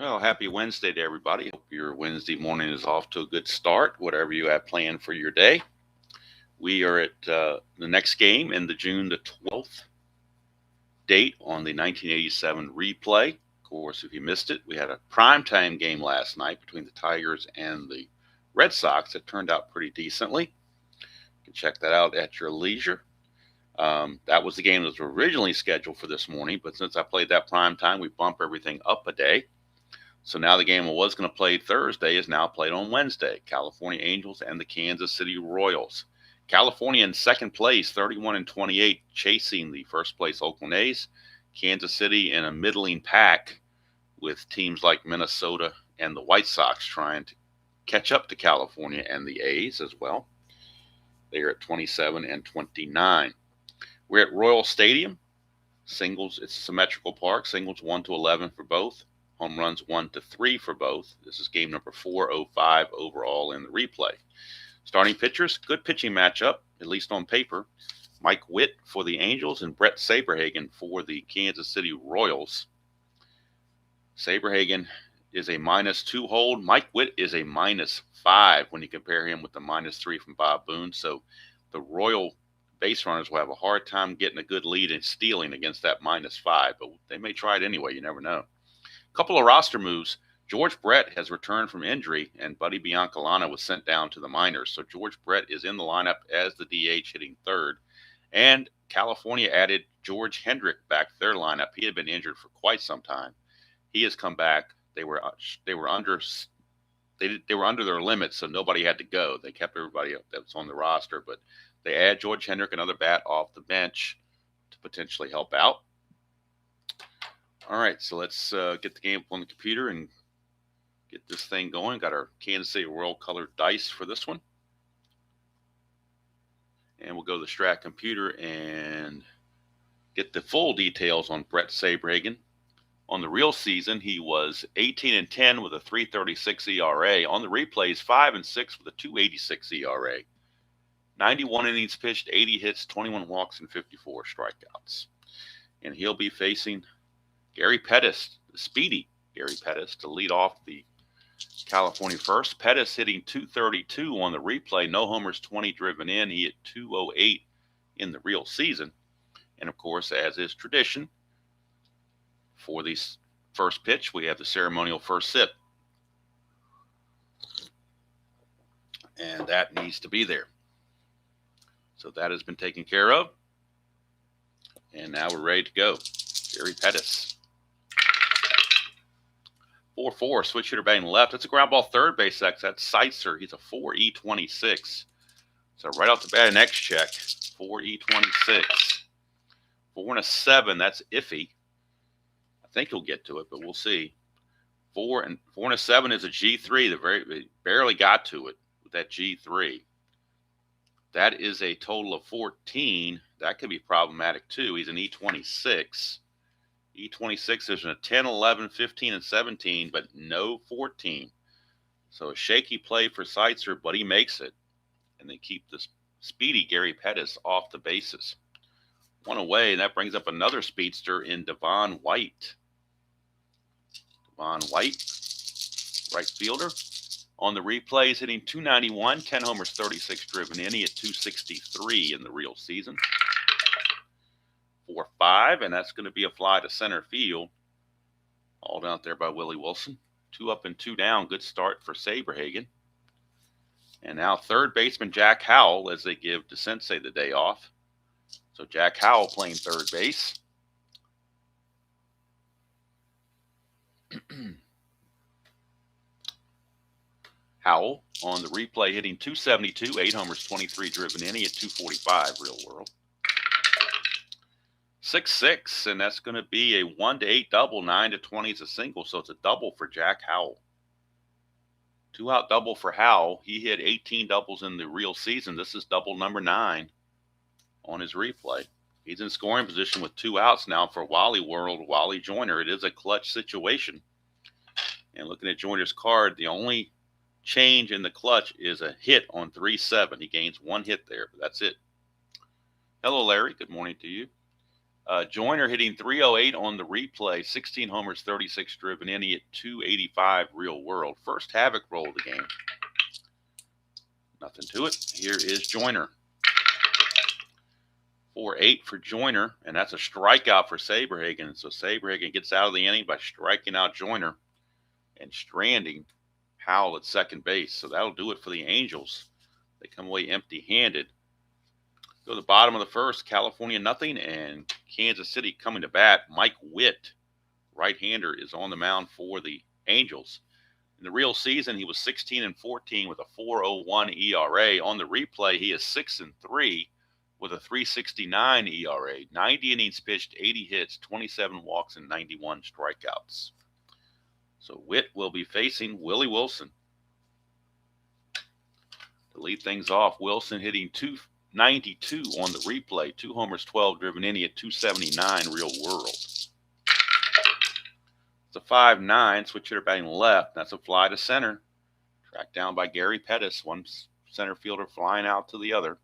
Well, happy Wednesday to everybody. Hope your Wednesday morning is off to a good start, whatever you have planned for your day. We are at the next game in the June the 12th date on the 1987 replay. Of course, if you missed it, we had a primetime game last night between the Tigers and the Red Sox that turned out pretty decently. You can check that out at your leisure. That was the game that was originally scheduled for this morning, but since I played that prime time, we bumped everything up a day. So now the game I was going to play Thursday is now played on Wednesday. California Angels and the Kansas City Royals. California in second place, 31-28, chasing the first place Oakland A's. Kansas City in a middling pack with teams like Minnesota and the White Sox trying to catch up to California and the A's as well. They are at 27-29. We're at Royal Stadium. Singles, it's a symmetrical park. Singles 1-11 for both. Home runs 1-3 for both. This is game number 405 overall in the replay. Starting pitchers, good pitching matchup, at least on paper. Mike Witt for the Angels and Brett Saberhagen for the Kansas City Royals. Saberhagen is a -2 hold. Mike Witt is a -5 when you compare him with the -3 from Bob Boone. So the Royal base runners will have a hard time getting a good lead and stealing against that -5, but they may try it anyway. You never know. Couple of roster moves. George Brett has returned from injury, and Buddy Biancalana was sent down to the minors. So George Brett is in the lineup as the DH hitting third. And California added George Hendrick back to their lineup. He had been injured for quite some time. He has come back. They were under their limits, so nobody had to go. They kept everybody up that was on the roster, but they add George Hendrick, another bat off the bench, to potentially help out. All right, so let's get the game up on the computer and get this thing going. Got our Kansas City Royal colored dice for this one. And we'll go to the Strat computer and get the full details on Brett Saberhagen. On the real season, he was 18-10 with a 3.36 ERA. On the replays, 5-6 with a 2.86 ERA. 91 innings pitched, 80 hits, 21 walks, and 54 strikeouts. And he'll be facing Gary Pettis, the speedy Gary Pettis, to lead off the California first. Pettis hitting .232 on the replay. No homers, 20 driven in. He hit .208 in the real season. And, of course, as is tradition, for the first pitch, we have the ceremonial first sip. And that needs to be there. So that has been taken care of. And now we're ready to go. Gary Pettis. 4-4, switch hitter batting left. That's a ground ball third base X. That's Seitzer. He's a 4.26. So right off the bat, an X check. 4.26. 4-7. That's iffy. I think he'll get to it, but we'll see. 4-7 is a G3. They barely got to it with that G3. That is a total of 14. That could be problematic too. He's an E26. E26, there's a 10, 11, 15, and 17, but no 14. So a shaky play for Seitzer, but he makes it. And they keep this speedy Gary Pettis off the bases. One away, and that brings up another speedster in Devon White. Devon White, right fielder. On the replays, hitting .291, 10 homers, 36 driven in. He hit .263 in the real season. 4-5, and that's going to be a fly to center field. All out there by Willie Wilson. 2 up and 2 down. Good start for Saberhagen. And now third baseman Jack Howell as they give DeSensei the day off. So Jack Howell playing third base. Howell on the replay hitting .272, 8 homers, 23 driven in. He hit .245 real world. 6-6, and that's going to be a 1-8 double. 9-20 is a single, so it's a double for Jack Howell. 2-out double for Howell. He hit 18 doubles in the real season. This is double number 9 on his replay. He's in scoring position with 2 outs now for Wally Joyner. It is a clutch situation. And looking at Joyner's card, the only change in the clutch is a hit on 3-7. He gains 1 hit there, but that's it. Hello, Larry. Good morning to you. Joyner hitting 308 on the replay, 16 homers, 36 driven in. He hit 285 real world. First Havoc roll of the game. Nothing to it. Here is Joyner. 4-8 for Joyner, and that's a strikeout for Saberhagen. So Saberhagen gets out of the inning by striking out Joyner and stranding Howell at second base. So that'll do it for the Angels. They come away empty-handed. Go to the bottom of the first, California nothing, and Kansas City coming to bat. Mike Witt, right-hander, is on the mound for the Angels. In the real season, he was 16-14 with a 4.01 ERA. On the replay, he is 6-3 with a 3.69 ERA. 90 innings pitched, 80 hits, 27 walks, and 91 strikeouts. So Witt will be facing Willie Wilson. To lead things off, Wilson hitting 292 on the replay. 2 homers, 12 driven in. He at 279 real world. It's a 5-9. Switch hitter batting left. That's a fly to center. Tracked down by Gary Pettis. One center fielder flying out to the other.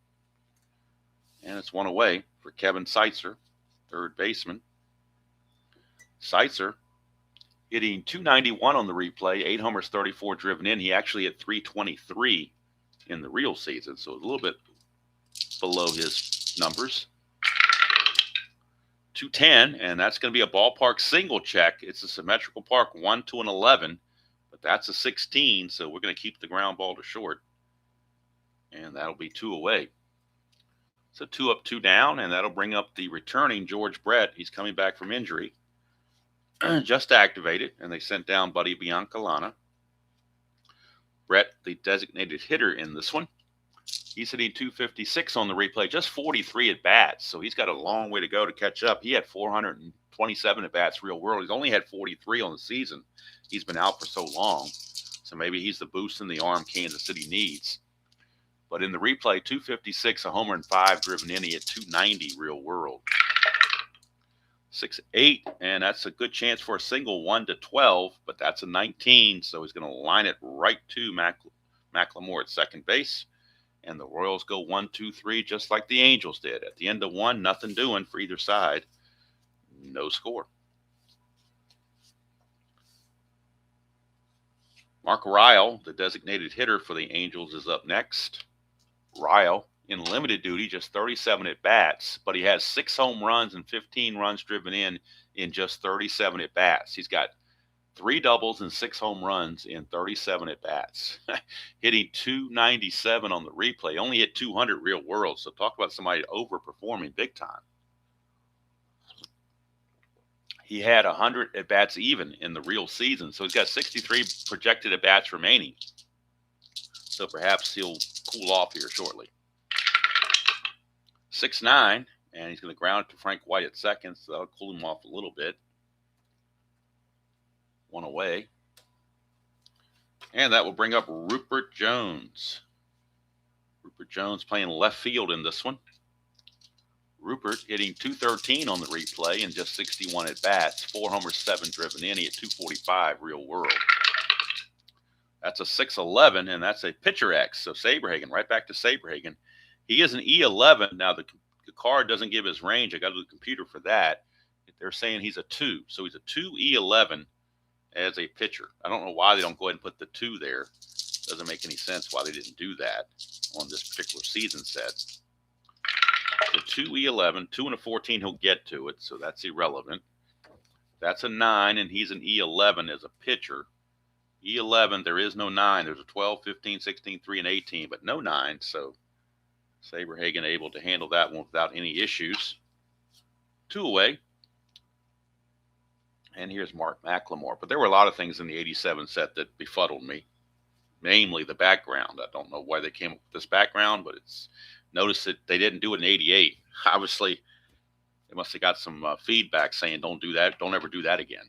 And it's one away for Kevin Seitzer, third baseman. Seitzer hitting 291 on the replay. 8 homers, 34 driven in. He actually hit 323 in the real season. So a little bit below his numbers. 210, and that's going to be a ballpark single check. It's a symmetrical park, 1 to an 11, but that's a 16, so we're going to keep the ground ball to short, and that'll be 2 away. So 2 up, 2 down, and that'll bring up the returning George Brett. He's coming back from injury. Just activated, and they sent down Buddy Biancalana. Brett, the designated hitter in this one. He's hitting 256 on the replay, just 43 at bats. So he's got a long way to go to catch up. He had 427 at bats real world. He's only had 43 on the season. He's been out for so long. So maybe he's the boost in the arm Kansas City needs. But in the replay, 256, a homer and 5 driven in. He at 290 real world. 6-8, and that's a good chance for a single, 1 to 12, but that's a 19. So he's going to line it right to McLemore at second base. And the Royals go 1-2-3 just like the Angels did. At the end of 1, nothing doing for either side. No score. Mark Ryle, the designated hitter for the Angels, is up next. Ryle in limited duty, just 37 at bats, but he has 6 home runs and 15 runs driven in just 37 at bats. He's got 3 doubles and 6 home runs in 37 at bats. Hitting 297 on the replay. Only hit 200 real world. So talk about somebody overperforming big time. He had 100 at bats even in the real season. So he's got 63 projected at bats remaining. So perhaps he'll cool off here shortly. 6-9, and he's going to ground it to Frank White at second. So that'll cool him off a little bit. 1 away. And that will bring up Rupert Jones. Rupert Jones playing left field in this one. Rupert hitting 213 on the replay and just 61 at bats. 4 homers, 7 driven in. He at 245 real world. That's a 6-11, and that's a pitcher X. So Saberhagen, right back to Saberhagen. He is an E11. Now, the card doesn't give his range. I got to do the computer for that. They're saying he's a 2. So he's a 2 E11 as a pitcher. I don't know why they don't go ahead and put the 2 there. Doesn't make any sense why they didn't do that on this particular season set. The 2 E11, 2 and a 14, he'll get to it, so that's irrelevant. That's a 9, and he's an E11 as a pitcher. E11, there is no 9. There's a 12, 15, 16, 3, and 18, but no 9, so Saberhagen able to handle that one without any issues. 2 away. And here's Mark McLemore. But there were a lot of things in the 87 set that befuddled me, namely the background. I don't know why they came up with this background, but it's notice that they didn't do it in 88. Obviously, they must have got some feedback saying don't do that, don't ever do that again.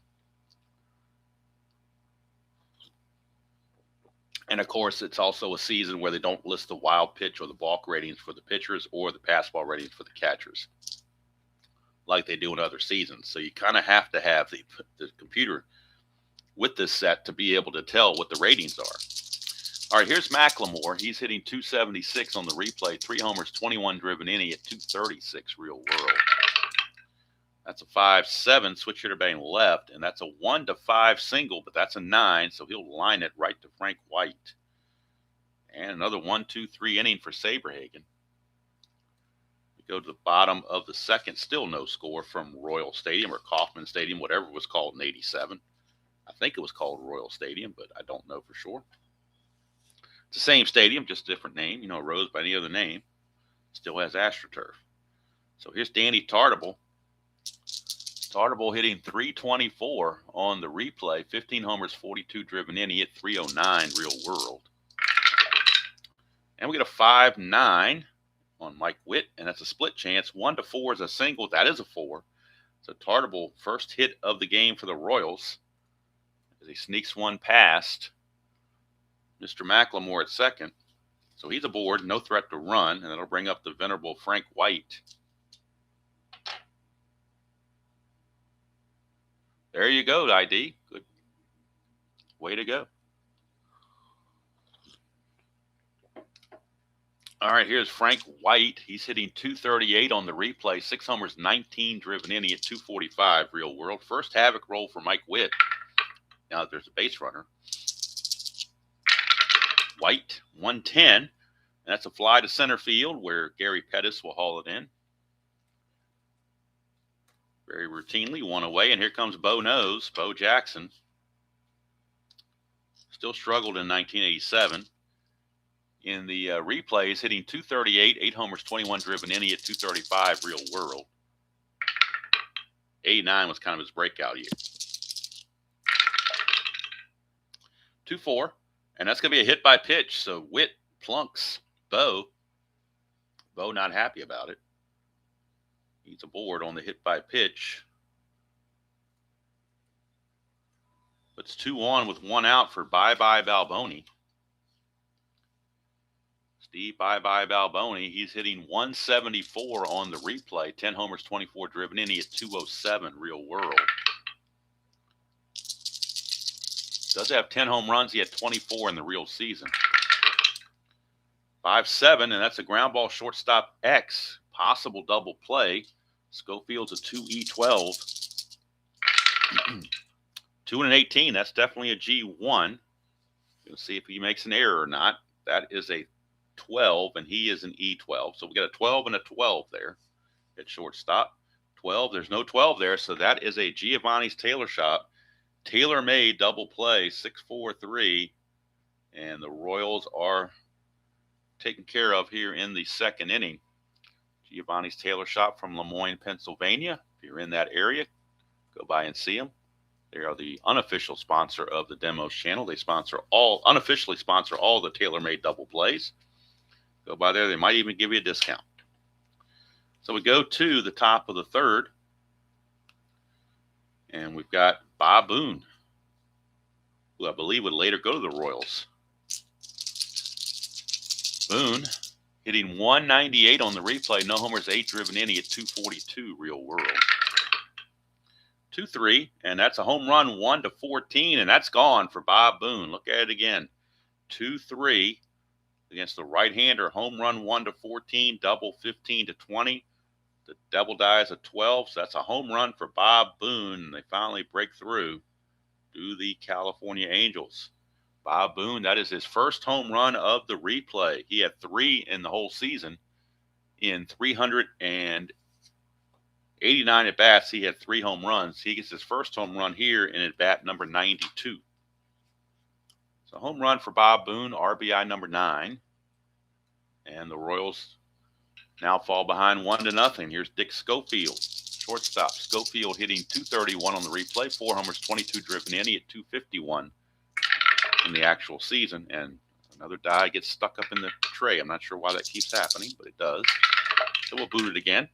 And, of course, it's also a season where they don't list the wild pitch or the balk ratings for the pitchers or the pass ball ratings for the catchers like they do in other seasons. So you kind of have to have the computer with this set to be able to tell what the ratings are. All right, here's McLemore. He's hitting 276 on the replay, 3 homers, 21 driven in. He at 236 real world. That's a 5-7 switch hitter batting left, and that's a 1-5 single, but that's a 9, so he'll line it right to Frank White. And another 1-2-3 inning for Saberhagen. We go to the bottom of the second, still no score from Royal Stadium or Kauffman Stadium, whatever it was called in '87. I think it was called Royal Stadium, but I don't know for sure. It's the same stadium, just a different name. Rose by any other name. Still has AstroTurf. So here's Danny Tartable. Tartable hitting .324 on the replay. 15 homers, 42 driven in. He hit .309 real world. And we get a 5-9 on Mike Witt, and that's a split chance. 1-4 is a single. That is a 4. So Tartable, first hit of the game for the Royals, as he sneaks one past Mr. McLemore at second. So he's aboard, no threat to run, and that'll bring up the venerable Frank White. There you go, ID. Good way to go. All right, here's Frank White. He's hitting .238 on the replay. 6 homers, 19 driven in. He hit .245 real world. First havoc roll for Mike Witt. Now there's a base runner. White, 110. And that's a fly to center field where Gary Pettis will haul it in. Very routinely, one away. And here comes Bo Nose, Bo Jackson. Still struggled in 1987. In the replays, hitting .238, 8 homers, 21 driven in. He hit .235 real world. 89 was kind of his breakout year. 2-4, and that's going to be a hit by pitch. So Witt plunks Bo. Bo not happy about it. He's aboard on the hit by pitch. But it's 2-on with 1 out for Bye-Bye Balboni. Steve Bye-Bye Balboni, he's hitting .174 on the replay. 10 homers, 24 driven in. He hit .207 real world. Does have 10 home runs. He had 24 in the real season. 5-7, and that's a ground ball shortstop X. Possible double play. Schofield's a 2E12. 2-18, that's definitely a G1. We'll see if he makes an error or not. That is a 12, and he is an E12. So we got a 12 and a 12 there at shortstop. 12, there's no 12 there, so that is a Giovanni's Tailor Shop. Tailor-made double play, 6-4-3, and the Royals are taken care of here in the second inning. Giovanni's Tailor Shop from Lemoyne, Pennsylvania. If you're in that area, go by and see them. They are the unofficial sponsor of the Demos channel. They unofficially sponsor all the tailor-made double plays. Go by there. They might even give you a discount. So we go to the top of the third, and we've got Bob Boone, who I believe would later go to the Royals. Boone hitting .198 on the replay. No homers, 8 driven in. He hit .242 real world. 2-3, and that's a home run, 1-14, and that's gone for Bob Boone. Look at it again. 2-3 against the right-hander. Home run, 1-14, double 15-20. The double dies a 12, so that's a home run for Bob Boone. And they finally break through to the California Angels. Bob Boone, that is his first home run of the replay. He had 3 in the whole season. In 389 at-bats, he had 3 home runs. He gets his first home run here in at-bat number 92. So home run for Bob Boone, RBI number 9. And the Royals now fall behind 1-0. Here's Dick Schofield, shortstop. Schofield hitting .231 on the replay, 4 homers, 22 driven in. He hit .251 in the actual season. And another die gets stuck up in the tray. I'm not sure why that keeps happening, but it does. So we'll boot it again.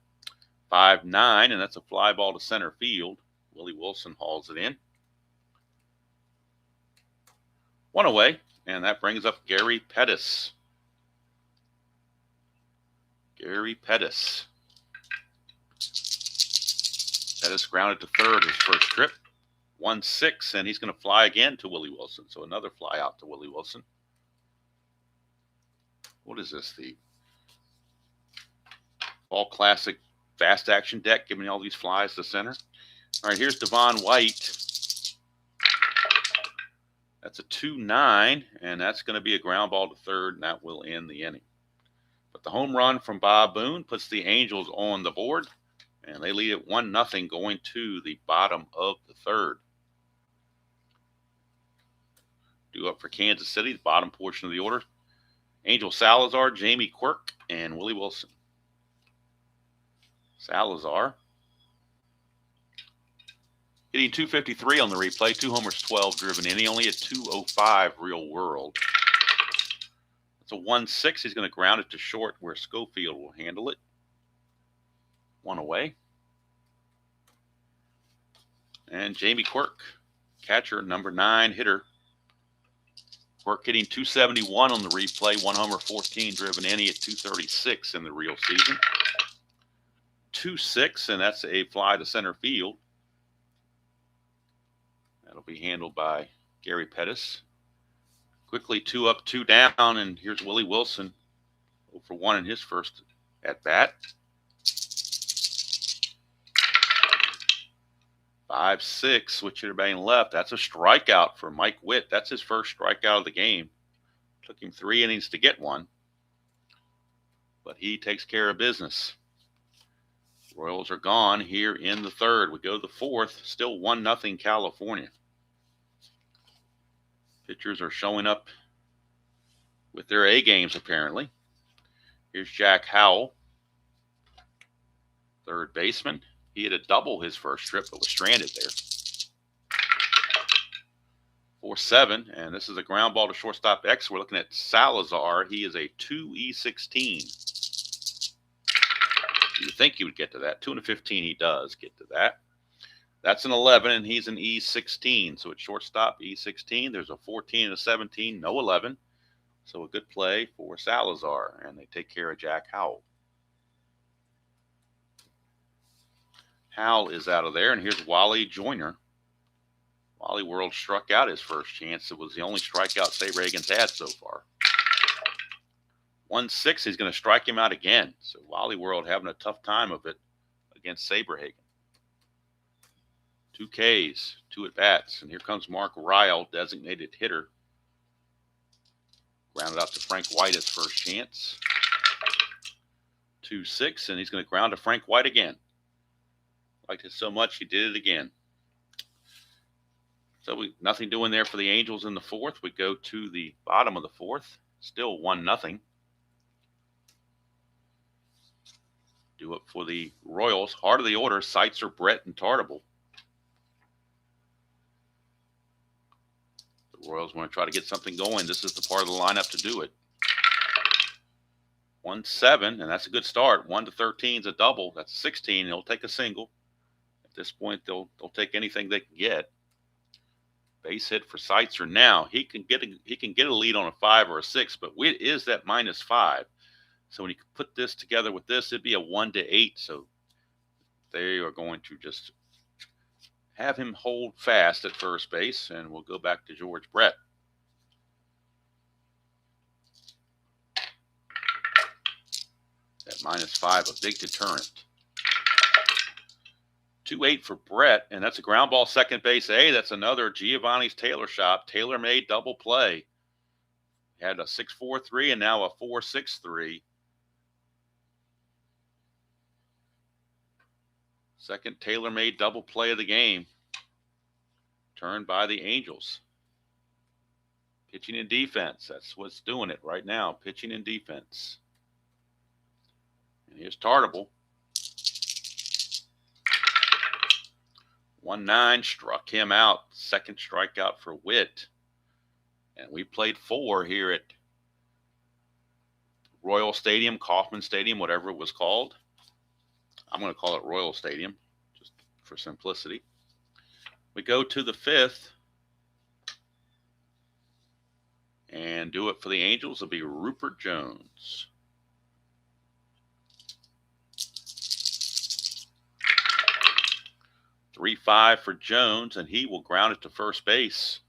5-9, and that's a fly ball to center field. Willie Wilson hauls it in. 1 away, and that brings up Gary Pettis. Gary Pettis. Pettis grounded to third his first trip. 1-6, and he's going to fly again to Willie Wilson. So another fly out to Willie Wilson. What is this? The Fall Classic fast action deck, giving me all these flies to center. All right, here's Devon White. That's a 2-9, and that's going to be a ground ball to third, and that will end the inning. But the home run from Bob Boone puts the Angels on the board, and they lead it 1-0 going to the bottom of the third. Due up for Kansas City, the bottom portion of the order. Angel Salazar, Jamie Quirk, and Willie Wilson. Salazar hitting .253 on the replay, 2 homers, 12 driven in. He only had .205 real world. It's a 1-6. He's going to ground it to short where Schofield will handle it. 1 away. And Jamie Quirk, catcher, number 9 hitter. Quirk hitting .271 on the replay, 1 homer, 14 driven in. He at .236 in the real season. 2-6, and that's a fly to center field. That'll be handled by Gary Pettis. Quickly 2 up, 2 down, and here's Willie Wilson, 0 for 1 in his first at bat. 5-6, switch hitter batting left. That's a strikeout for Mike Witt. That's his first strikeout of the game. Took him 3 innings to get one, but he takes care of business. Royals are gone here in the third. We go to the fourth, still 1-0 California. Pitchers are showing up with their A games, apparently. Here's Jack Howell, third baseman. He had a double his first trip, but was stranded there. 4-7, and this is a ground ball to shortstop X. We're looking at Salazar. He is a 2E16. You would think he would get to that. 2 and a 15, he does get to that. That's an 11, and he's an E16. So at shortstop, E16. There's a 14 and a 17, no 11. So a good play for Salazar, and they take care of Jack Howell. Howell is out of there, and here's Wally Joyner. Wally World struck out his first chance. It was the only strikeout Saberhagen's had so far. 1-6, he's going to strike him out again. So Wally World having a tough time of it against Saberhagen. 2 Ks, 2 at-bats, and here comes Mark Ryle, designated hitter. Grounded out to Frank White his first chance. 2-6, and he's going to ground to Frank White again. Liked it so much, he did it again. So nothing doing there for the Angels in the fourth. We go to the bottom of the fourth. Still 1-0. Do it for the Royals. Heart of the order, Seitzer, Brett, and Tartable. The Royals want to try to get something going. This is the part of the lineup to do it. 1-7, and that's a good start. 1-13 is a double. That's 16. He'll take a single. At this point, they'll take anything they can get. Base hit for Seitzer now. He can get a lead on a 5 or a 6, but Witt is that -5. So when you put this together with this, it'd be a 1-8. So they are going to just have him hold fast at first base, and we'll go back to George Brett. That -5, a big deterrent. 2-8 for Brett, and that's a ground ball second base. Hey, that's another Giovanni's Tailor Shop, tailor-made double play. Had a 6-4-3 and now a 4-6-3. Second tailor-made double play of the game. Turned by the Angels. Pitching and defense. That's what's doing it right now. Pitching and defense. And here's Tartable. 1-9, struck him out. Second strikeout for Witt. And we played 4 here at Royal Stadium, Kauffman Stadium, whatever it was called. I'm going to call it Royal Stadium, just for simplicity. We go to the 5th. And do it for the Angels. It'll be Rupert Jones. .35 for Jones, and he will ground it to first base.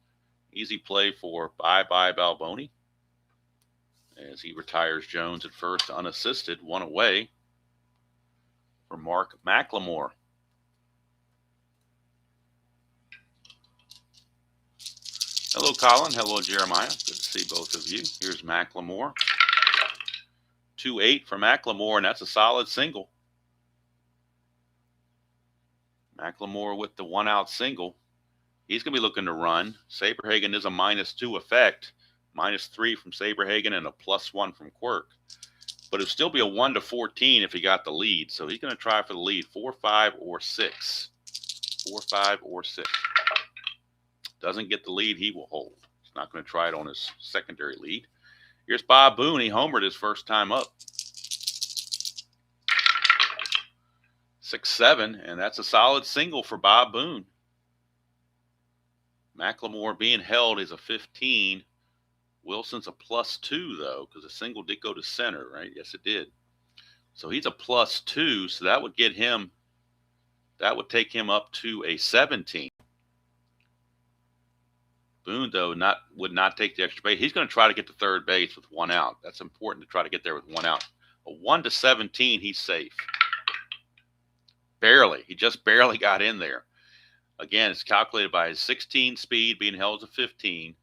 Easy play for bye-bye Balboni as he retires Jones at first unassisted. 1 away for for Mark McLemore. Hello, Colin. Hello, Jeremiah. Good to see both of you. Here's McLemore. 2-8 for McLemore, and that's a solid single. McLemore with the one-out single. He's going to be looking to run. Saberhagen is a -2 effect. -3 from Saberhagen and a +1 from Quirk. But it'll still be a 1-14 if he got the lead. So he's going to try for the lead, 4, 5, or 6. 4, 5, or 6. Doesn't get the lead, he will hold. He's not going to try it on his secondary lead. Here's Bob Boone. He homered his first time up. 6-7, and that's a solid single for Bob Boone. McLemore being held is a 15. Wilson's a +2, though, because the single did go to center, right? Yes, it did. So he's a +2, so that would get him, that would take him up to a 17. Boone, though, would not take the extra base. He's going to try to get to third base with one out. That's important to try to get there with one out. A 1-17, he's safe. Barely. He just barely got in there. Again, it's calculated by his 16 speed being held to 15,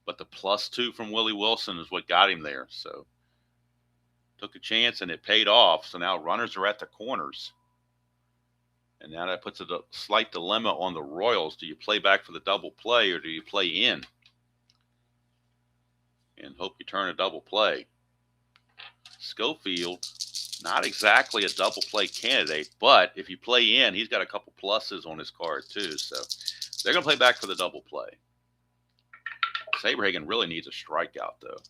but the +2 from Willie Wilson is what got him there. So took a chance and it paid off. So now runners are at the corners. And now that puts a slight dilemma on the Royals. Do you play back for the double play or do you play in and hope you turn a double play? Schofield, not exactly a double play candidate, but if you play in, he's got a couple pluses on his card too. So they're going to play back for the double play. Saberhagen really needs a strikeout, though,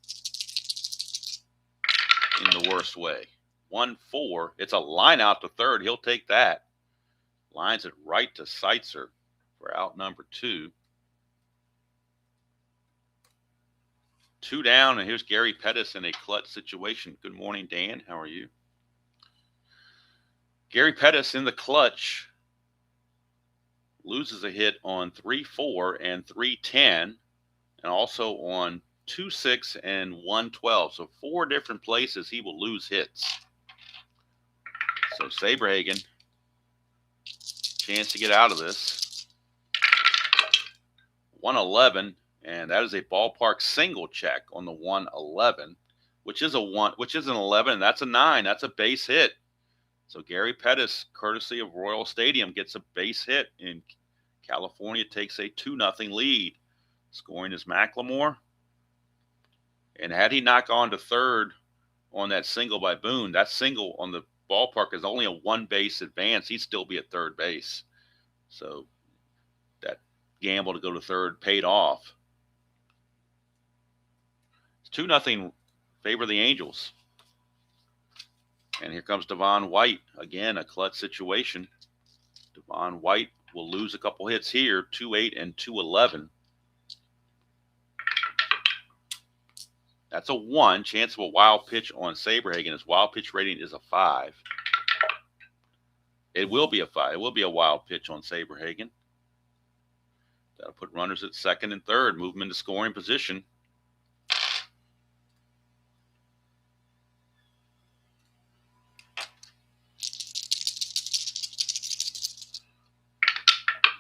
in the worst way. 1-4. It's a line out to third. He'll take that. Lines it right to Seitzer for out number 2. 2 down, and here's Gary Pettis in a clutch situation. Good morning, Dan. How are you? Gary Pettis in the clutch loses a hit on 3-4 and 3-10, and also on 2-6 and 1-12. So 4 different places he will lose hits. So Saberhagen, chance to get out of this. 111, and that is a ballpark single check on the 111, which is an 11, and that's a 9. That's a base hit. So Gary Pettis, courtesy of Royal Stadium, gets a base hit, and California takes a 2-0 lead. Scoring is McLemore. And had he not gone to third on that single by Boone, that single on the ballpark is only a 1-base advance. He'd still be at third base. So that gamble to go to third paid off. It's 2-0 favor the Angels. And here comes Devon White. Again, a clutch situation. Devon White will lose a couple hits here, 2-8 and 2-11. That's a 1. Chance of a wild pitch on Saberhagen. His wild pitch rating is a 5. It will be a 5. It will be a wild pitch on Saberhagen. That'll put runners at second and third, move them into scoring position.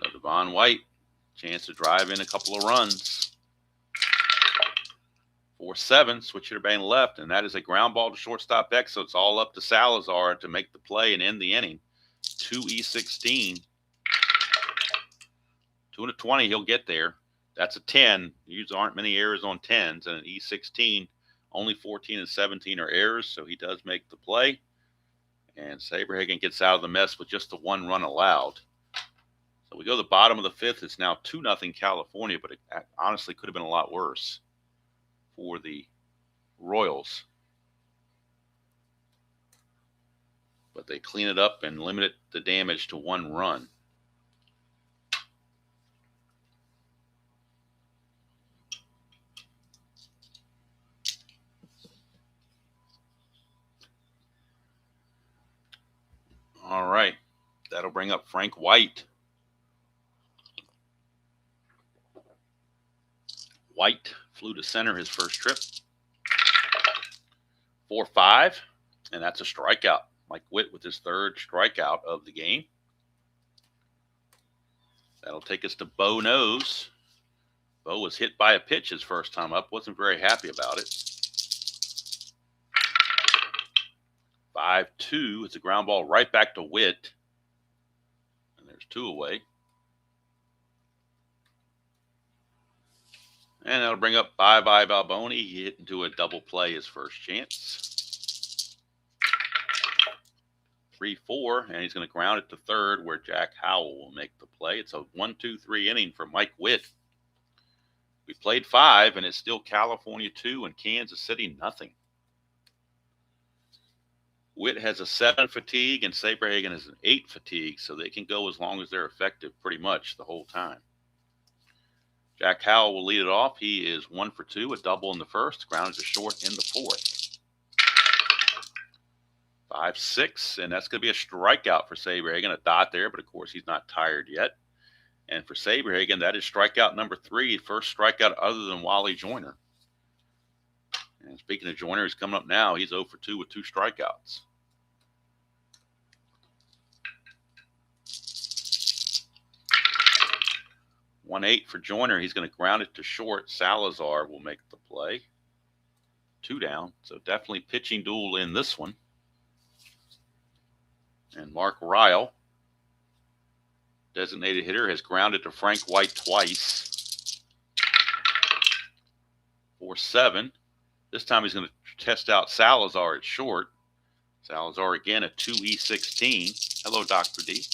So Devon White, chance to drive in a couple of runs. 4-7, switch hitter batting left, and that is a ground ball to shortstop X, so it's all up to Salazar to make the play and end the inning. 2E16. 2-20, he'll get there. That's a 10. Usually aren't many errors on 10s, and an E16, only 14 and 17 are errors, so he does make the play. And Saberhagen gets out of the mess with just the 1 run allowed. So we go to the bottom of the 5th. It's now 2-0 California, but it honestly could have been a lot worse for the Royals. But they clean it up and limit the damage to 1 run. All right. That'll bring up Frank White. White flew to center his first trip. 4-5, and that's a strikeout. Mike Witt with his 3rd strikeout of the game. That'll take us to Bo Knows. Bo was hit by a pitch his first time up. Wasn't very happy about it. 5-2. It's a ground ball right back to Witt. And there's 2 away. And that'll bring up Bye-Bye Balboni. He hit into a double play his first chance. 3-4, and he's going to ground it to 3rd where Jack Howell will make the play. It's a 1-2-3 inning for Mike Witt. We played 5, and it's still California 2 and Kansas City nothing. Witt has a 7 fatigue, and Saberhagen has an 8 fatigue, so they can go as long as they're effective pretty much the whole time. Jack Howell will lead it off. He is 1 for 2, a double in the 1st, grounded to short in the 4th. 5-6, and that's going to be a strikeout for Saberhagen. A dot there, but of course he's not tired yet. And for Saberhagen, that is strikeout number 3, first strikeout other than Wally Joyner. And speaking of Joyner, he's coming up now. He's 0 for 2 with 2 strikeouts. 1-8 for Joyner. He's going to ground it to short. Salazar will make the play. 2 down. So definitely pitching duel in this one. And Mark Ryle, designated hitter, has grounded to Frank White twice. 4-7. This time he's going to test out Salazar at short. Salazar again at 2E16. Hello, Dr. D.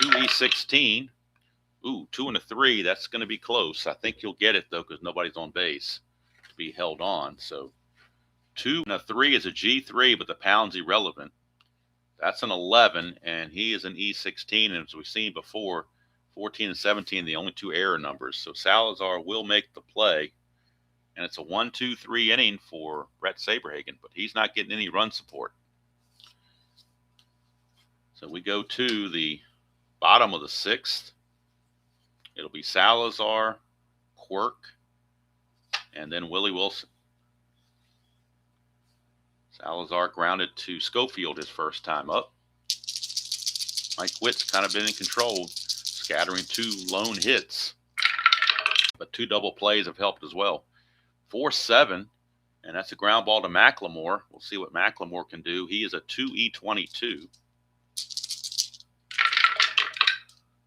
2E16. Ooh, 2 and a 3. That's going to be close. I think you'll get it, though, because nobody's on base to be held on. So 2 and a 3 is a G3, but the pound's irrelevant. That's an 11, and he is an E16. And as we've seen before, 14 and 17, the only 2 error numbers. So Salazar will make the play. And it's a 1-2-3 inning for Brett Saberhagen, but he's not getting any run support. So we go to the bottom of the 6th. It'll be Salazar, Quirk, and then Willie Wilson. Salazar grounded to Schofield his first time up. Mike Witt's kind of been in control, scattering 2 lone hits. But 2 double plays have helped as well. 4-7, and that's a ground ball to McLemore. We'll see what McLemore can do. He is a 2E22.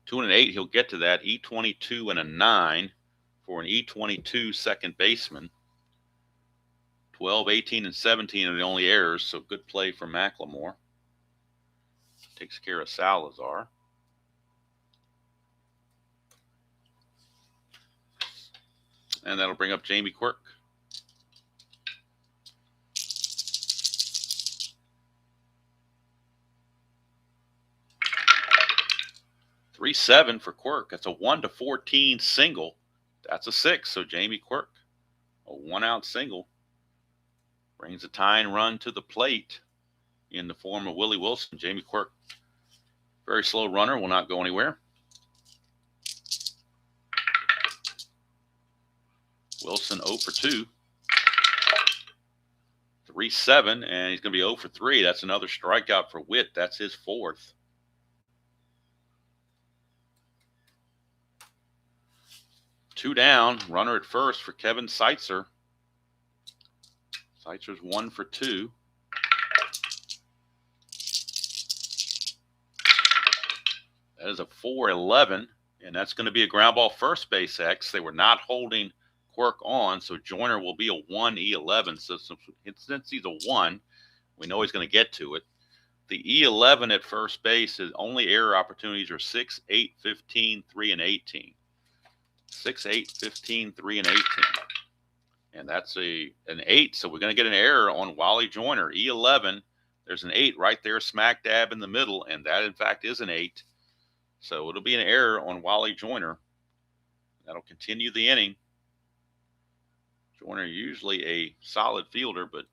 2 and an 8, he'll get to that. E22 and a 9 for an E22 second baseman. 12, 18, and 17 are the only errors, so good play for McLemore. Takes care of Salazar. And that'll bring up Jamie Quirk. .37 for Quirk. That's a 1-14 single. That's a 6. So Jamie Quirk, a 1-out single, brings a tying run to the plate in the form of Willie Wilson. Jamie Quirk, very slow runner, will not go anywhere. Wilson 0 for 2. 3-7, and he's going to be 0 for 3. That's another strikeout for Witt. That's his 4th. Two down, runner at first for Kevin Seitzer. Seitzer's 1 for 2. That is a 4-11, and that's going to be a ground ball first base X. They were not holding Quirk on, so Joyner will be a 1E11. So since he's a 1, we know he's going to get to it. The E11 at first base, his only error opportunities are 6, 8, 15, 3, and 18. 6, 8, 15, 3, and 18. And that's an 8, so we're going to get an error on Wally Joyner. E11, there's an 8 right there smack dab in the middle, and that, in fact, is an 8. So it'll be an error on Wally Joyner. That'll continue the inning. Joyner usually a solid fielder, but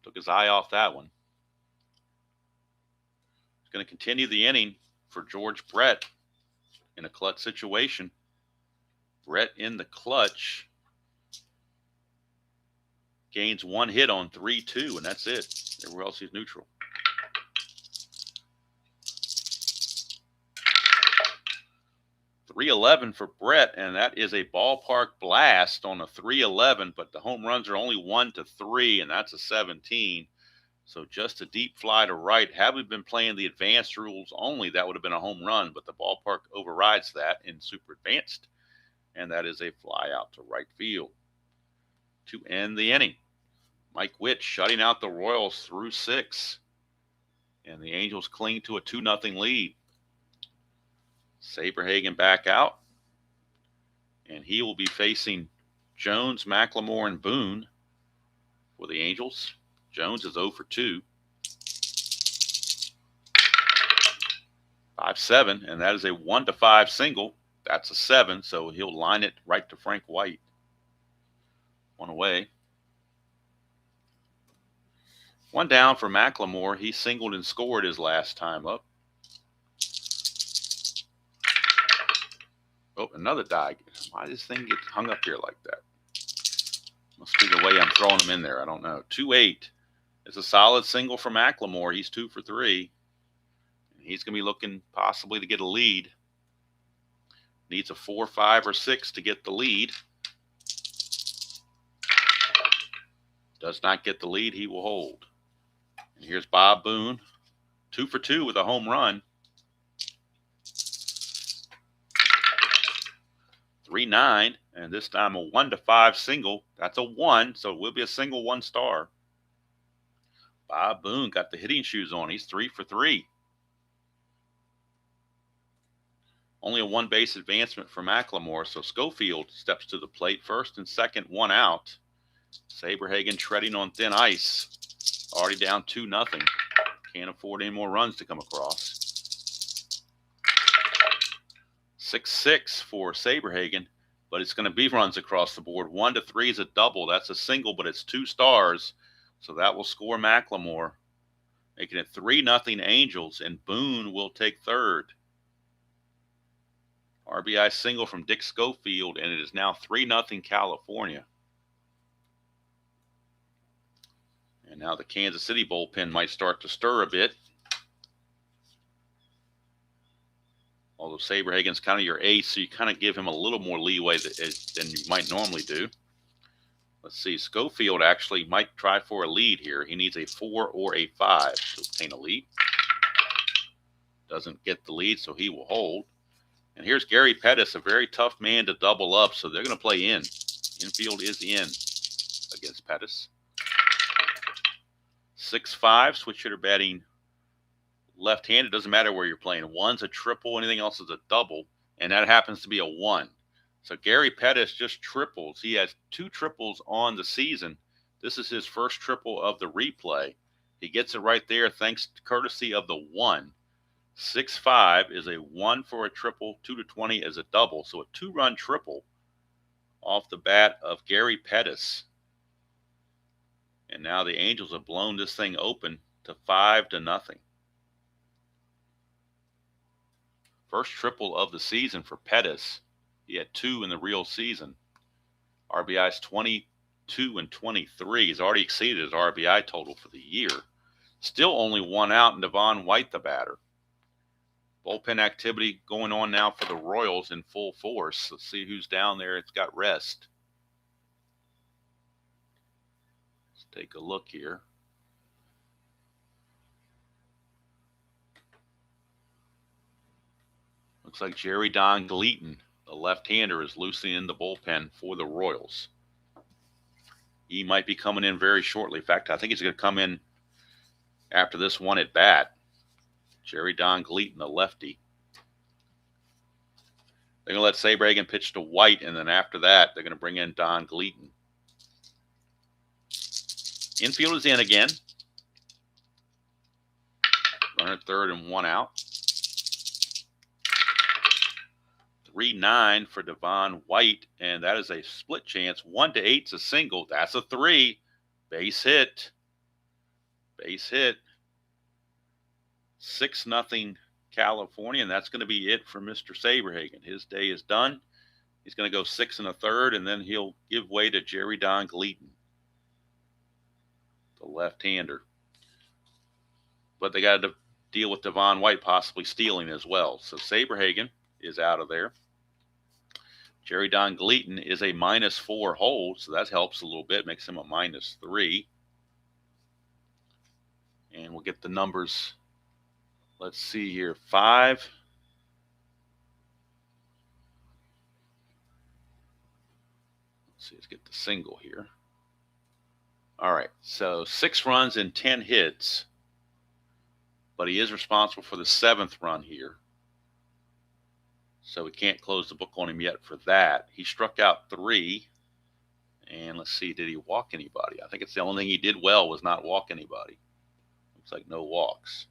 took his eye off that one. He's going to continue the inning for George Brett in a clutch situation. Brett in the clutch gains 1 hit on 3-2, and that's it. Everywhere else he's neutral. 311 for Brett, and that is a ballpark blast on a 311, but the home runs are only 1 to 3, and that's a 17. So just a deep fly to right. Had we been playing the advanced rules only, that would have been a home run, but the ballpark overrides that in super advanced, and that is a fly out to right field. To end the inning, Mike Witt shutting out the Royals through 6, and the Angels cling to a 2-0 lead. Saberhagen back out, and he will be facing Jones, McLemore, and Boone for the Angels. Jones is 0 for 2. 5-7, and that is a 1-5 single. That's a 7, so he'll line it right to Frank White. 1 away. 1 down for McLemore. He singled and scored his last time up. Oh, another die. Why does this thing get hung up here like that? Must be the way I'm throwing them in there. I don't know. 2-8. It's a solid single for McLemore. He's 2 for 3. He's going to be looking possibly to get a lead. Needs a 4, 5, or 6 to get the lead. Does not get the lead, he will hold. And here's Bob Boone, 2 for 2 with a home run. 3-9, and this time a 1-5 single. That's a 1, so it will be a single 1 star. Bob Boone got the hitting shoes on. He's 3 for 3. Only a 1 base advancement for McLemore, so Schofield steps to the plate. First and second, 1 out. Saberhagen treading on thin ice. Already down 2-0. Can't afford any more runs to come across. 6-6 for Saberhagen, but it's going to be runs across the board. 1 to 3 is a double. That's a single, but it's 2 stars, so that will score McLemore, making it 3-0 Angels, and Boone will take third. RBI single from Dick Schofield, and it is now 3-0 California. And now the Kansas City bullpen might start to stir a bit. Although Saberhagen's kind of your ace, so you kind of give him a little more leeway than you might normally do. Let's see, Schofield actually might try for a lead here. He needs a 4 or a 5 to obtain a lead. Doesn't get the lead, so he will hold. And here's Gary Pettis, a very tough man to double up, so they're going to play in. Infield is in against Pettis. 6-5, switch hitter batting left-handed. Doesn't matter where you're playing. 1's a triple, anything else is a double, and that happens to be a 1. So Gary Pettis just triples. He has 2 triples on the season. This is his first triple of the replay. He gets it right there thanks to courtesy of the 1. 6-5 is a 1 for a triple, 2 to 20 is a double. So a 2-run triple off the bat of Gary Pettis. And now the Angels have blown this thing open to 5-0. First triple of the season for Pettis. He had 2 in the real season. RBI's 22 and 23. He's already exceeded his RBI total for the year. Still only 1 out, and Devon White the batter. Bullpen activity going on now for the Royals in full force. Let's see who's down there. It's got rest. Let's take a look here. Looks like Jerry Don Gleaton, the left-hander, is loosening the bullpen for the Royals. He might be coming in very shortly. In fact, I think he's going to come in after this one at bat. Jerry Don Gleaton, the lefty. They're going to let Saberhagen pitch to White, and then after that, they're going to bring in Don Gleaton. Infield is in again. Runner at third and 1 out. 3-9 for Devon White, and that is a split chance. 1 to 8 is a single. That's a 3. Base hit. Base hit. 6-0 California, and that's going to be it for Mr. Saberhagen. His day is done. He's going to go 6 1/3, and then he'll give way to Jerry Don Gleaton, the left-hander. But they got to deal with Devon White possibly stealing as well. So Saberhagen is out of there. Jerry Don Gleaton is a -4 hold, so that helps a little bit, makes him a -3. And we'll get the numbers. Let's see here. 5. Let's get the single here. All right, so 6 runs and 10 hits, but he is responsible for the 7th run here. So we can't close the book on him yet for that. He struck out 3. And let's see, did he walk anybody? I think it's the only thing he did well was not walk anybody. Looks like no walks.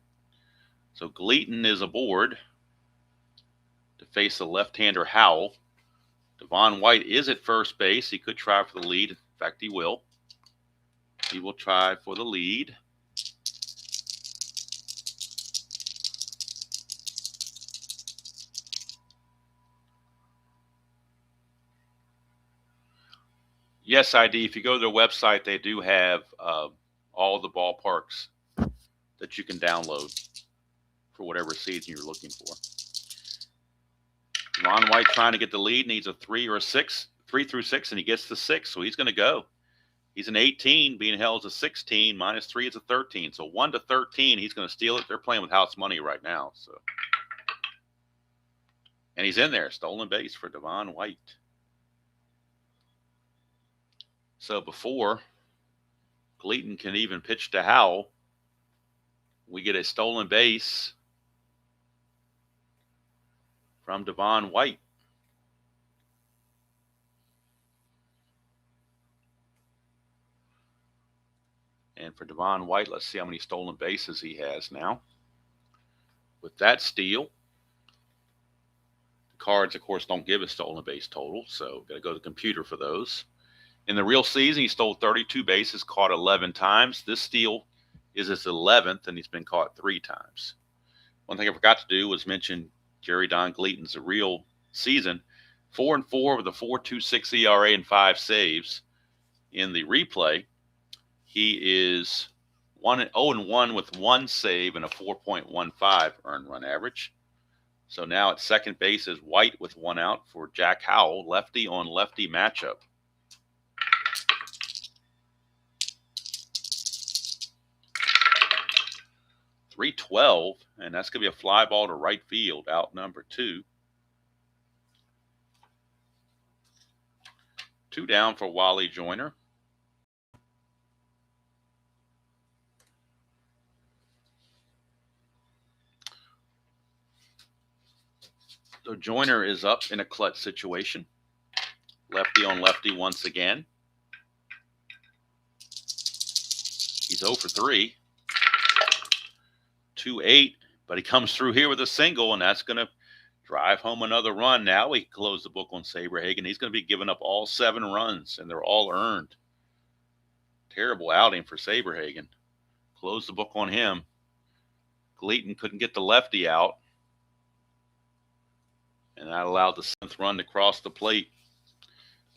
So Gleaton is aboard to face the left-hander Howell. Devon White is at first base. He could try for the lead. In fact, he will. He will try for the lead. Yes, ID. If you go to their website, they do have all the ballparks that you can download for whatever season you're looking for. Ron White trying to get the lead, needs a 3 or a 6, 3 through 6, and he gets the 6, so he's going to go. He's an 18, being held as a 16, -3 is a 13. So 1 to 13, he's going to steal it. They're playing with house money right now. So, and he's in there, stolen base for Devon White. So before Gleaton can even pitch to Howell, we get a stolen base from Devon White. And for Devon White, let's see how many stolen bases he has now. With that steal, the cards, of course, don't give a stolen base total, so got to go to the computer for those. In the real season, he stole 32 bases, caught 11 times. This steal is his 11th, and he's been caught 3 times. One thing I forgot to do was mention Jerry Don Gleaton's real season. 4-4 with a 4.26 ERA and 5 saves. In the replay, he is 0-1 with 1 save and a 4.15 earned run average. So now at second base is White with 1 out for Jack Howell, lefty on lefty matchup. .312, and that's going to be a fly ball to right field, out number 2. 2 down for Wally Joyner. So Joyner is up in a clutch situation. Lefty on lefty once again. He's 0 for 3. 2-8, but he comes through here with a single, and that's going to drive home another run. Now we close the book on Saberhagen. He's going to be giving up all 7 runs, and they're all earned. Terrible outing for Saberhagen. Close the book on him. Gleaton couldn't get the lefty out, and that allowed the 7th run to cross the plate.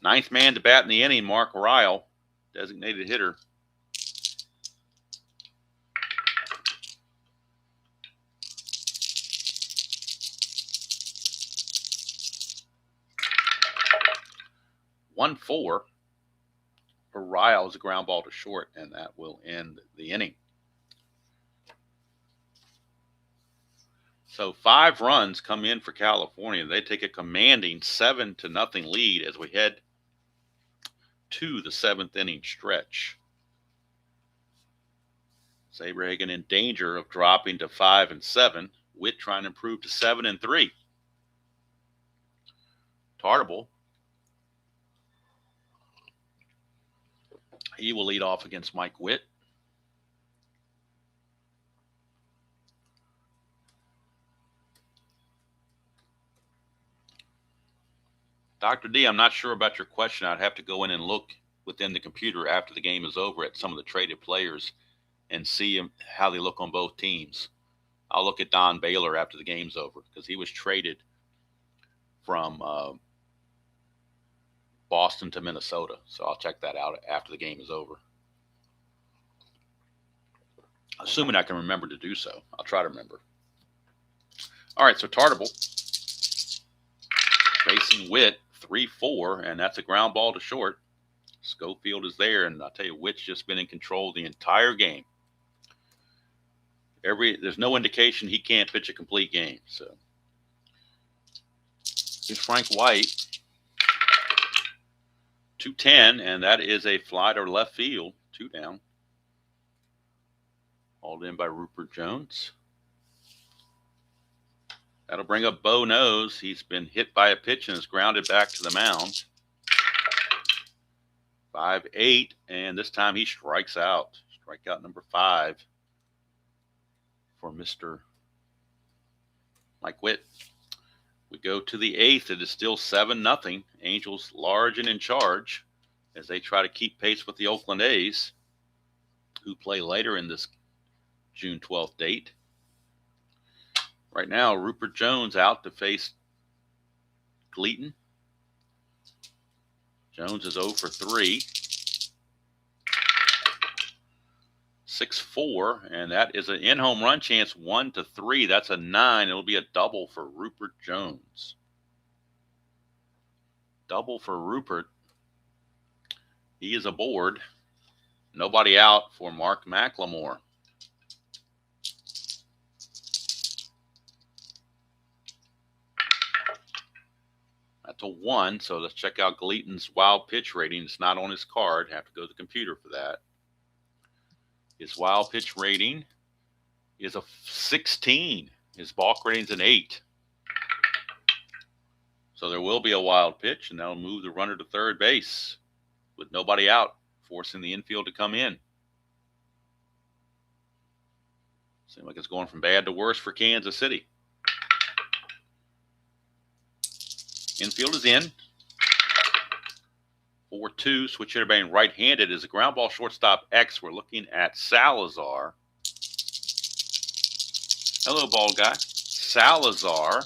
9th man to bat in the inning, Mark Ryle, designated hitter. One four for Ryle is a ground ball to short, and that will end the inning. So 5 runs come in for California. They take a commanding 7-0 lead as we head to the 7th inning stretch. Saberhagen in danger of dropping to 5-7. Witt trying to improve to 7-3. Tartable, he will lead off against Mike Witt. Dr. D, I'm not sure about your question. I'd have to go in and look within the computer after the game is over at some of the traded players and see how they look on both teams. I'll look at Don Baylor after the game's over because he was traded from Boston to Minnesota. So I'll check that out after the game is over. Assuming I can remember to do so. I'll try to remember. All right, so Tartable facing Witt, 3-4, and that's a ground ball to short. Schofield is there, and I'll tell you, Witt's just been in control the entire game. There's no indication he can't pitch a complete game. So here's Frank White. 2-10, and that is a fly to left field. 2 down. Hauled in by Rupert Jones. That'll bring up Bo Nose. He's been hit by a pitch and is grounded back to the mound. 5-8, and this time he strikes out. Strikeout number 5 for Mr. Mike Witt. We go to the 8th. It is still 7-0. Angels large and in charge as they try to keep pace with the Oakland A's, who play later in this June 12th date. Right now, Rupert Jones out to face Gleaton. Jones is 0 for 3. 6-4, and that is an in-home run chance 1-3. That's a 9. It'll be a double for Rupert Jones. Double for Rupert. He is aboard. Nobody out for Mark McLemore. That's a 1, so let's check out Gleaton's wild pitch rating. It's not on his card. Have to go to the computer for that. His wild pitch rating is a 16. His balk rating's an 8. So there will be a wild pitch, and that'll move the runner to third base with nobody out, forcing the infield to come in. Seems like it's going from bad to worse for Kansas City. Infield is in. 4-2, switch hitter batting right-handed is a ground ball shortstop X. We're looking at Salazar. Hello, bald guy. Salazar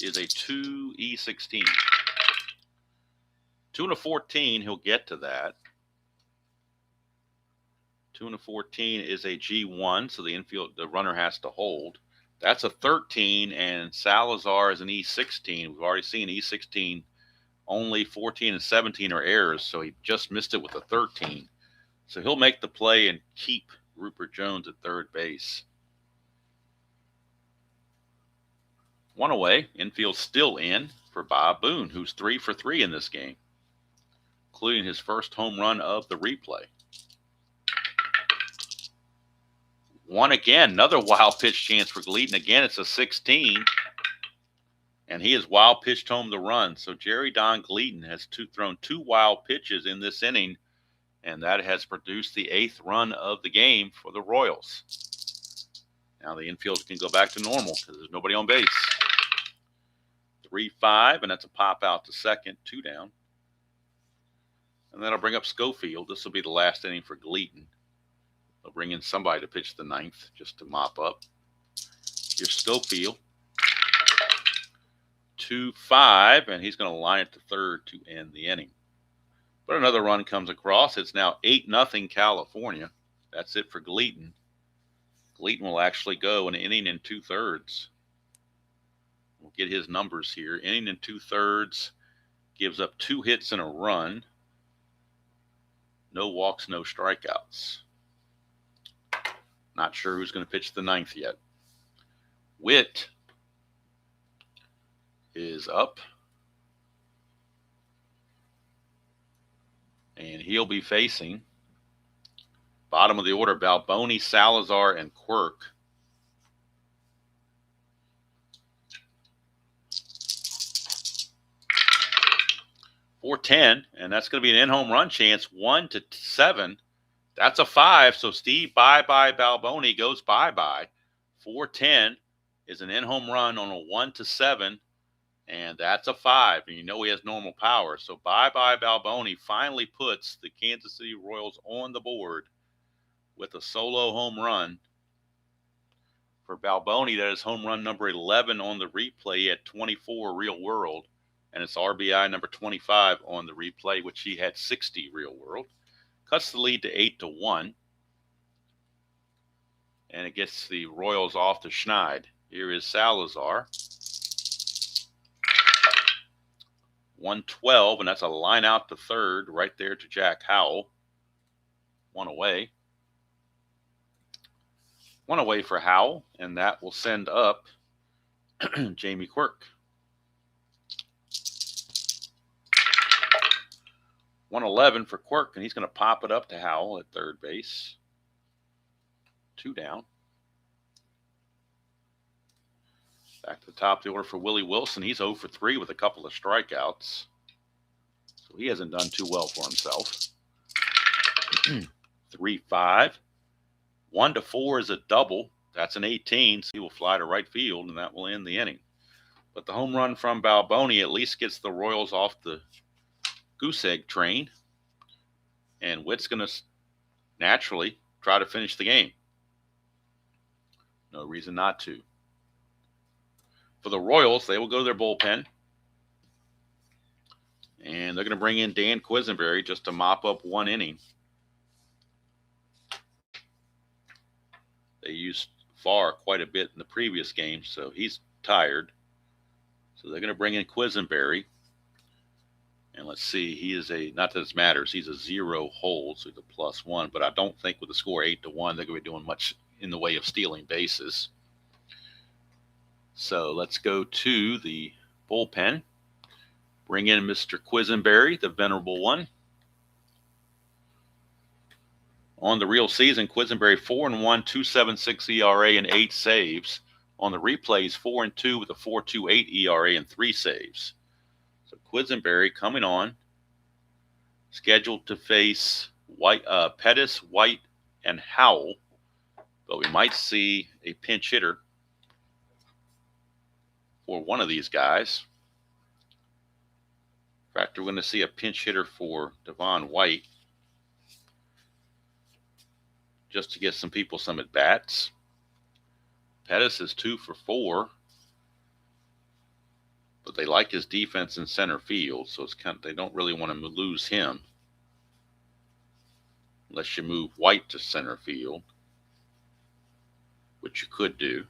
is a 2E16. 2-14, he'll get to that. 2-14 is a G1, so the runner has to hold. That's a 13, and Salazar is an E16. We've already seen E16. Only 14 and 17 are errors, so he just missed it with a 13. So he'll make the play and keep Rupert Jones at third base. 1 away. Infield still in for Bob Boone, who's 3 for 3 in this game, including his first home run of the replay. 1 again, another wild pitch chance for Gleaton. Again, it's a 16, and he has wild pitched home the run. So Jerry Don Gleaton has thrown 2 wild pitches in this inning, and that has produced the 8th run of the game for the Royals. Now the infield can go back to normal because there's nobody on base. 3-5, and that's a pop out to second, 2 down. And that'll bring up Schofield. This will be the last inning for Gleaton. They'll bring in somebody to pitch the 9th just to mop up. Here's Schofield. 2-5, and he's going to line it to third to end the inning. But another run comes across. It's now 8-0 California. That's it for Gleaton. Gleaton will actually go an inning and 2/3. We'll get his numbers here. Inning and 2/3, gives up 2 hits and a run. No walks, no strikeouts. Not sure who's going to pitch the 9th yet. Witt is up. And he'll be facing bottom of the order, Balboni, Salazar, and Quirk. .410, and that's going to be an in-home run chance, 1-7. That's a 5, so Steve bye-bye Balboni goes bye-bye. .410 is an in-home run on a 1-7, and that's a 5, and you know he has normal power. So bye-bye Balboni finally puts the Kansas City Royals on the board with a solo home run. For Balboni, that is home run number 11 on the replay at 24 real world, and it's RBI number 25 on the replay, which he had 60 real world. Cuts the lead to 8-1. And it gets the Royals off to Schneid. Here is Salazar. 112, and that's a line out to third right there to Jack Howell. One away. One away for Howell, and that will send up Jamie Quirk. 111 for Quirk, and he's going to pop it up to Howell at third base. 2 down. Back to the top of the order for Willie Wilson. He's 0 for 3 with a couple of strikeouts. So he hasn't done too well for himself. 3-5. 1-4 is a double. That's an 18, so he will fly to right field, and that will end the inning. But the home run from Balboni at least gets the Royals off the goose egg train. And Witt's going to naturally try to finish the game. No reason not to. For the Royals, they will go to their bullpen. And they're going to bring in Dan Quisenberry just to mop up one inning. They used Farr quite a bit in the previous game, so he's tired. So they're going to bring in Quisenberry. And let's see, he is not that it matters, he's a 0 hold, so he's a +1. But I don't think with the score 8-1, they're going to be doing much in the way of stealing bases. So let's go to the bullpen. Bring in Mr. Quisenberry, the venerable one. On the real season, Quisenberry 4-1, 2.76 ERA and 8 saves. On the replays, 4-2 with a 4.28 ERA and 3 saves. So Quisenberry coming on, scheduled to face Pettis, White, and Howell. But we might see a pinch hitter for one of these guys. In fact, we're going to see a pinch hitter for Devon White just to get some people some at-bats. Pettis is 2 for 4. But they like his defense in center field, so it's they don't really want to lose him unless you move White to center field, which you could do.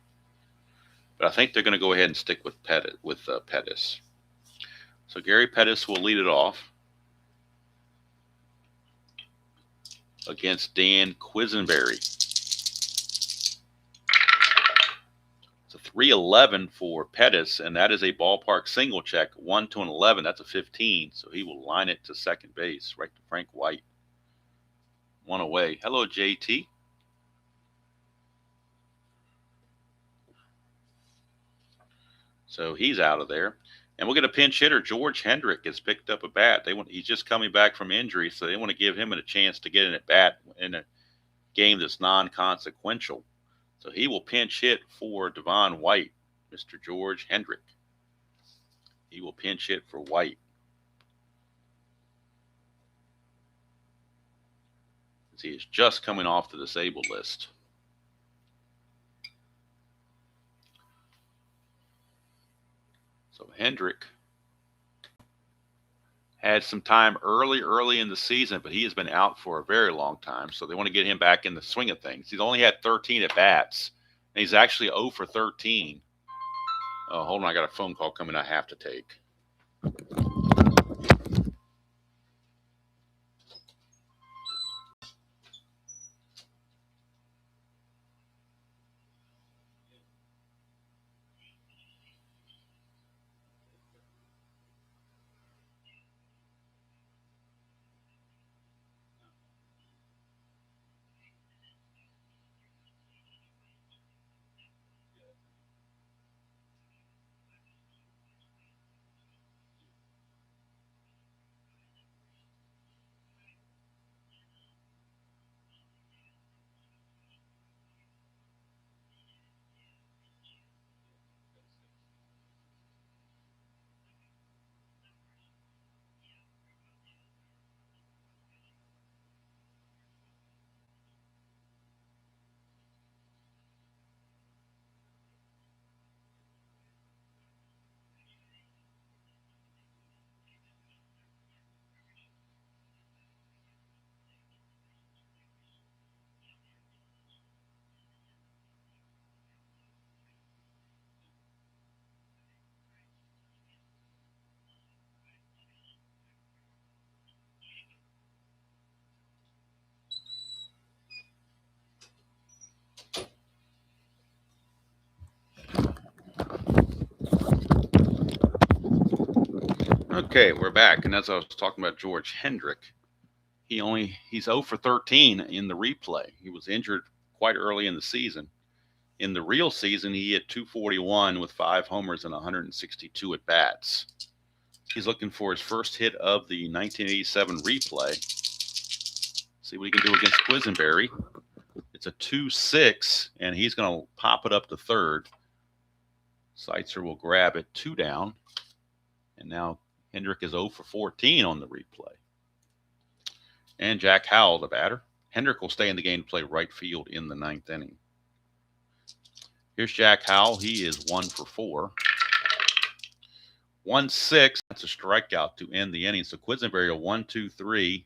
But I think they're going to go ahead and stick with Pettis. So Gary Pettis will lead it off against Dan Quisenberry. It's a 3-11 for Pettis, and that is a ballpark single check. 1 to an 11, that's a 15. So he will line it to second base, right to Frank White. 1 away. Hello, JT. So he's out of there. And we'll get a pinch hitter. George Hendrick has picked up a bat. He's just coming back from injury, so they want to give him a chance to get an at bat in a game that's non-consequential. So he will pinch hit for Devon White, Mr. George Hendrick. He will pinch hit for White. He is just coming off the disabled list. So Hendrick had some time early in the season, but he has been out for a very long time. So they want to get him back in the swing of things. He's only had 13 at-bats, and he's actually 0 for 13. Oh, hold on, I got a phone call coming I have to take. Okay, we're back, and as I was talking about George Hendrick, he's 0 for 13 in the replay. He was injured quite early in the season. In the real season, he hit .241 with 5 homers and 162 at bats. He's looking for his first hit of the 1987 replay. See what he can do against Quisenberry. It's a 2-6, and he's going to pop it up to third. Seitzer will grab it 2 down, and now Hendrick is 0 for 14 on the replay. And Jack Howell, the batter. Hendrick will stay in the game to play right field in the 9th inning. Here's Jack Howell. He is 1 for 4. 1-6. That's a strikeout to end the inning. So Quisenberry a 1-2-3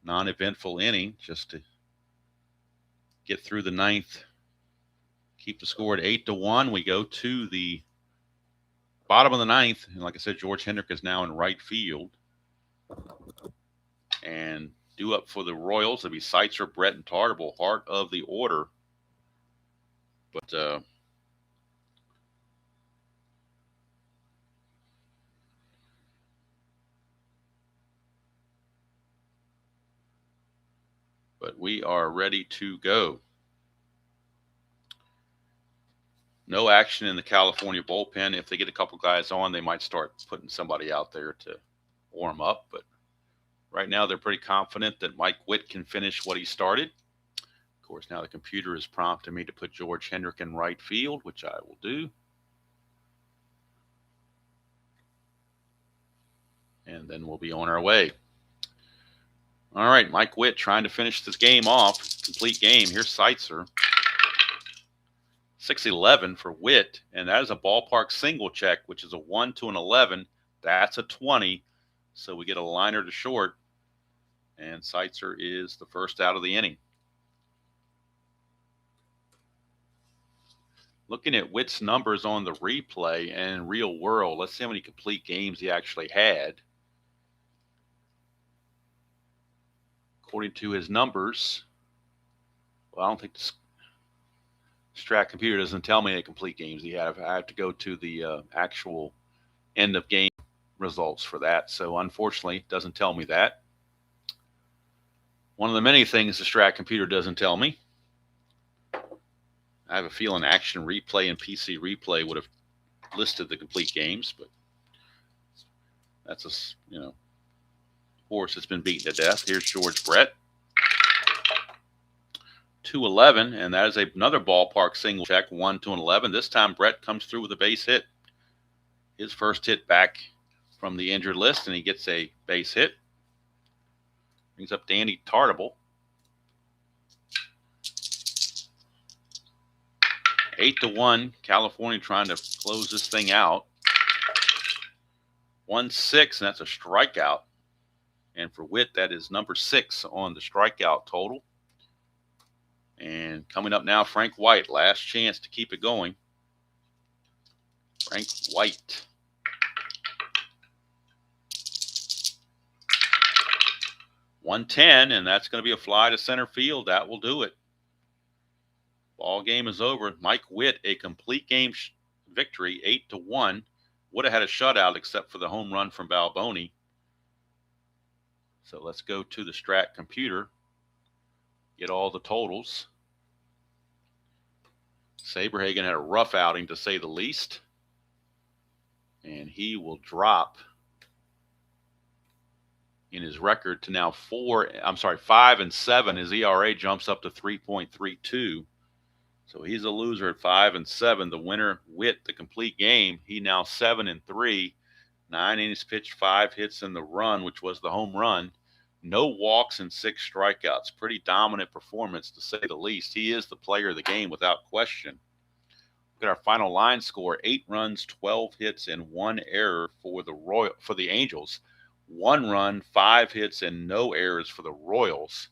non-eventful inning just to get through the 9th. Keep the score at 8-1. We go to the bottom of the 9th. And like I said, George Hendrick is now in right field. And due up for the Royals, it'll be Seitzer, Brett, and Tartable, heart of the order. But we are ready to go. No action in the California bullpen. If they get a couple guys on, they might start putting somebody out there to warm up. But right now, they're pretty confident that Mike Witt can finish what he started. Of course, now the computer is prompting me to put George Hendrick in right field, which I will do. And then we'll be on our way. All right, Mike Witt trying to finish this game off. Complete game. Here's Seitzer. 6-11 for Witt, and that is a ballpark single check, which is a 1 to an 11. That's a 20, so we get a liner to short, and Seitzer is the first out of the inning. Looking at Witt's numbers on the replay and real world, let's see how many complete games he actually had. According to his numbers, well, I don't think the Strat computer doesn't tell me any complete games he had. I have to go to the actual end of game results for that. So unfortunately, it doesn't tell me that. One of the many things the Strat computer doesn't tell me. I have a feeling Action Replay and PC Replay would have listed the complete games, but that's a horse that's been beaten to death. Here's George Brett. 2-11, and that is another ballpark single check, 1 to an 11. This time Brett comes through with a base hit. His first hit back from the injured list, and he gets a base hit. Brings up Danny Tartable. 8-1, California trying to close this thing out. 1-6, and that's a strikeout. And for Witt, that is number 6 on the strikeout total. And coming up now, Frank White, last chance to keep it going. Frank White. .110, and that's going to be a fly to center field. That will do it. Ball game is over. Mike Witt, a complete game victory, 8-1. Would have had a shutout except for the home run from Balboni. So let's go to the Strat computer. Get all the totals. Saberhagen had a rough outing, to say the least. And he will drop in his record to now 5-7. His ERA jumps up to 3.32. So he's a loser at 5-7. The winner, Witt, the complete game. He now 7-3. 9 innings pitched, 5 hits in the run, which was the home run. No walks and 6 strikeouts. Pretty dominant performance, to say the least. He is the player of the game without question. Look at our final line score: 8 runs, 12 hits, and 1 error for the Angels. 1 run, 5 hits, and no errors for the Royals.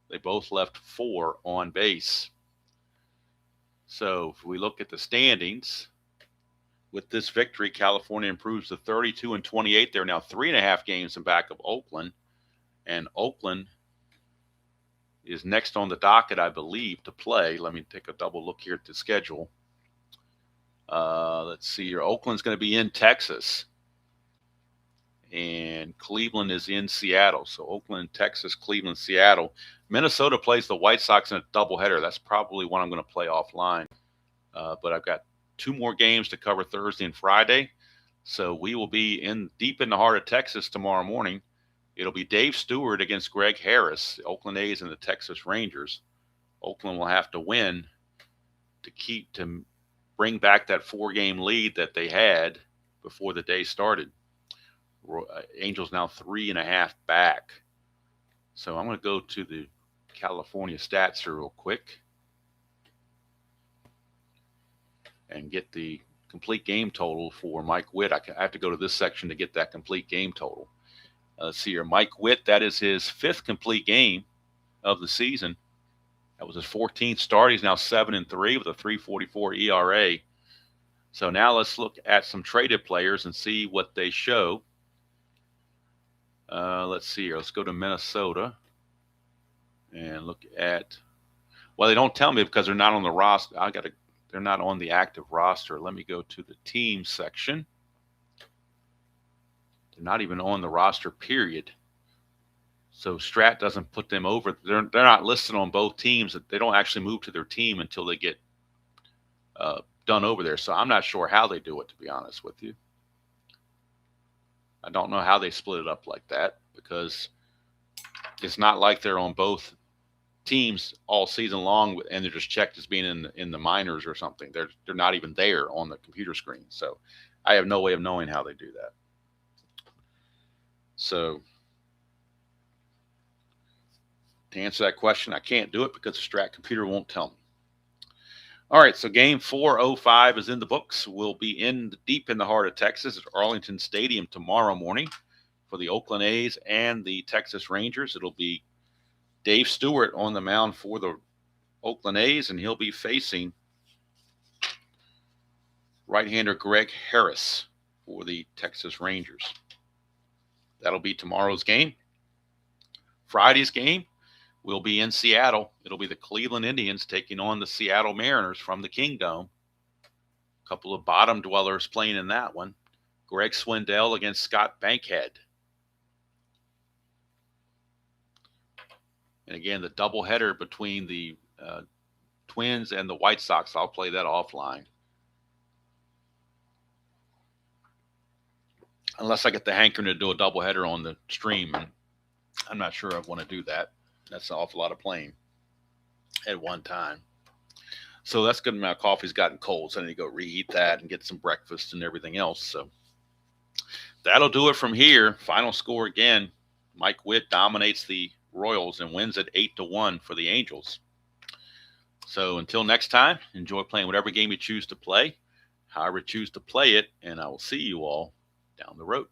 They both left 4 on base. So if we look at the standings, with this victory, California improves to 32-28. They're now 3.5 games in back of Oakland. And Oakland is next on the docket, I believe, to play. Let me take a double look here at the schedule. Let's see here. Oakland's going to be in Texas. and Cleveland is in Seattle. So Oakland, Texas, Cleveland, Seattle. Minnesota plays the White Sox in a doubleheader. That's probably one I'm going to play offline. But I've got 2 more games to cover Thursday and Friday. So we will be deep in the heart of Texas tomorrow morning. It'll be Dave Stewart against Greg Harris, the Oakland A's and the Texas Rangers. Oakland will have to win to bring back that 4-game lead that they had before the day started. Angels now 3.5 back. So I'm going to go to the California stats here real quick and get the complete game total for Mike Witt. I have to go to this section to get that complete game total. Let's see here. Mike Witt, that is his 5th complete game of the season. That was his 14th start. He's now 7-3 with a 3.44 ERA. So now let's look at some traded players and see what they show. Let's see here. Let's go to Minnesota and look at. Well, they don't tell me because they're not on the roster. They're not on the active roster. Let me go to the team section. They're not even on the roster, period. So Strat doesn't put them over. They're not listed on both teams. They don't actually move to their team until they get done over there. So I'm not sure how they do it, to be honest with you. I don't know how they split it up like that because it's not like they're on both teams all season long and they're just checked as being in the minors or something. They're not even there on the computer screen. So I have no way of knowing how they do that. So to answer that question, I can't do it because the Strat computer won't tell me. All right, so game 405 is in the books. We'll be deep in the heart of Texas at Arlington Stadium tomorrow morning for the Oakland A's and the Texas Rangers. It'll be Dave Stewart on the mound for the Oakland A's, and he'll be facing right-hander Greg Harris for the Texas Rangers. That'll be tomorrow's game. Friday's game will be in Seattle. It'll be the Cleveland Indians taking on the Seattle Mariners from the Kingdome. A couple of bottom dwellers playing in that one. Greg Swindell against Scott Bankhead. And again, the doubleheader between the Twins and the White Sox. I'll play that offline. Unless I get the hankering to do a doubleheader on the stream. And I'm not sure I want to do that. That's an awful lot of playing at one time. So that's good. My coffee's gotten cold, so I need to go reheat that and get some breakfast and everything else. So that'll do it from here. Final score again. Mike Witt dominates the Royals and wins at 8-1 for the Angels. So until next time, enjoy playing whatever game you choose to play, however you choose to play it, and I will see you all down the road.